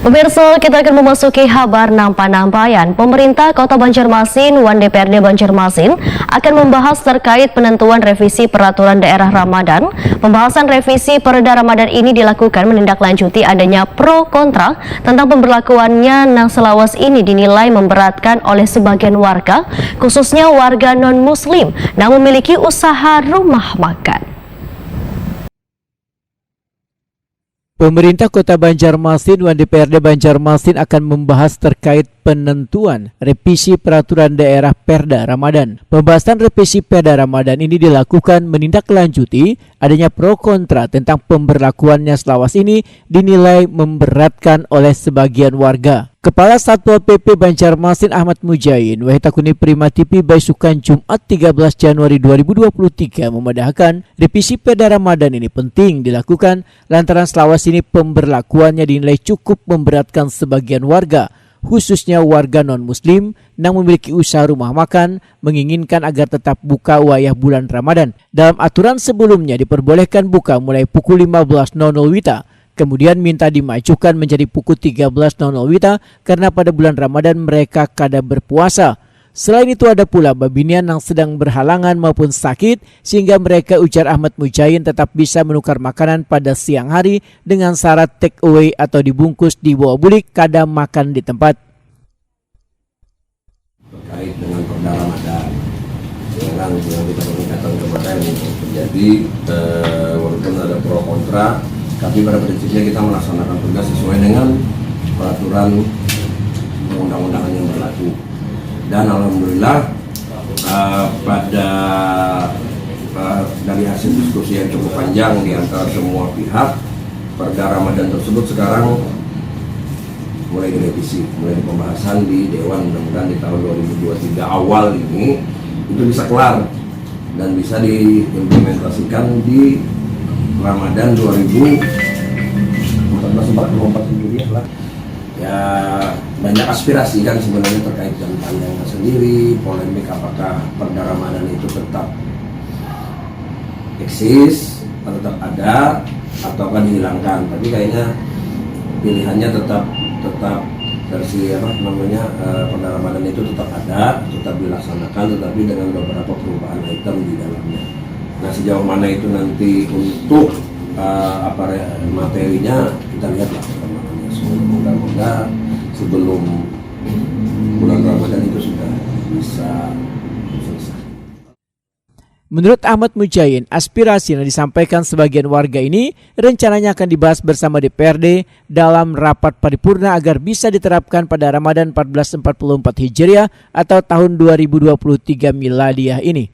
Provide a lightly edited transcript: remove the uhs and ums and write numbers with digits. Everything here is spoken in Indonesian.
Pemirsa, kita akan memasuki kabar nampak-nampayan. Pemerintah Kota Banjarmasin, Wan DPRD Banjarmasin akan membahas terkait penentuan revisi peraturan daerah Ramadan. Pembahasan revisi Perda Ramadan ini dilakukan menindaklanjuti adanya pro kontra tentang pemberlakuannya yang selawas ini dinilai memberatkan oleh sebagian warga, khususnya warga non-muslim yang memiliki usaha rumah makan. Pemerintah Kota Banjarmasin, Wan DPRD Banjarmasin akan membahas terkait penentuan revisi peraturan daerah Perda Ramadan. Pembahasan revisi Perda Ramadan ini dilakukan menindaklanjuti adanya pro kontra tentang pemberlakuannya selawas ini dinilai memberatkan oleh sebagian warga. Kepala Satpol PP Banjarmasin Ahmad Mujain, Wahitakuni Prima TV Baisukan Jumat 13 Januari 2023 memandangkan revisi Perda Ramadan ini penting dilakukan lantaran selawas ini pemberlakuannya dinilai cukup memberatkan sebagian warga, khususnya warga non-muslim yang memiliki usaha rumah makan menginginkan agar tetap buka wayah bulan Ramadan. Dalam aturan sebelumnya diperbolehkan buka mulai pukul 15.00 WITA. Kemudian minta dimajukan menjadi pukul 13.00 WITA karena pada bulan Ramadan mereka kada berpuasa. Selain itu ada pula babinian yang sedang berhalangan maupun sakit sehingga mereka, ujar Ahmad Mujain, tetap bisa menukar makanan pada siang hari dengan syarat take away atau dibungkus dibawa bulik kada makan di tempat. Terkait dengan Perda Ramadan yang kita mengingatkan kemarin terjadi walaupun ada pro kontra, tapi pada prinsipnya kita melaksanakan tugas sesuai dengan peraturan undang-undangan yang berlaku. Dan alhamdulillah pada dari hasil diskusi yang cukup panjang di antara semua pihak, Perda Ramadan tersebut sekarang mulai direvisi, mulai pembahasan di Dewan, mudah-mudahan di tahun 2023 awal ini itu bisa kelar dan bisa diimplementasikan di Ramadan 2014-2024 sendiri lah. Ya banyak aspirasi kan sebenarnya terkait dengan pandangan sendiri, polemik apakah Perda Ramadan itu tetap eksis, tetap ada, ataukah dihilangkan. Tapi kayaknya pilihannya tetap versi Perda Ramadan itu tetap ada, tetap dilaksanakan, tetapi dengan beberapa perubahan item di dalamnya. Nah, sejauh mana itu nanti untuk materinya kita lihatlah perkembangannya. Semoga sebelum bulan Ramadan itu sudah bisa selesai. Menurut Ahmad Mujain, aspirasi yang disampaikan sebagian warga ini rencananya akan dibahas bersama DPRD dalam rapat paripurna agar bisa diterapkan pada Ramadan 1444 Hijriah atau tahun 2023 Miladiah ini.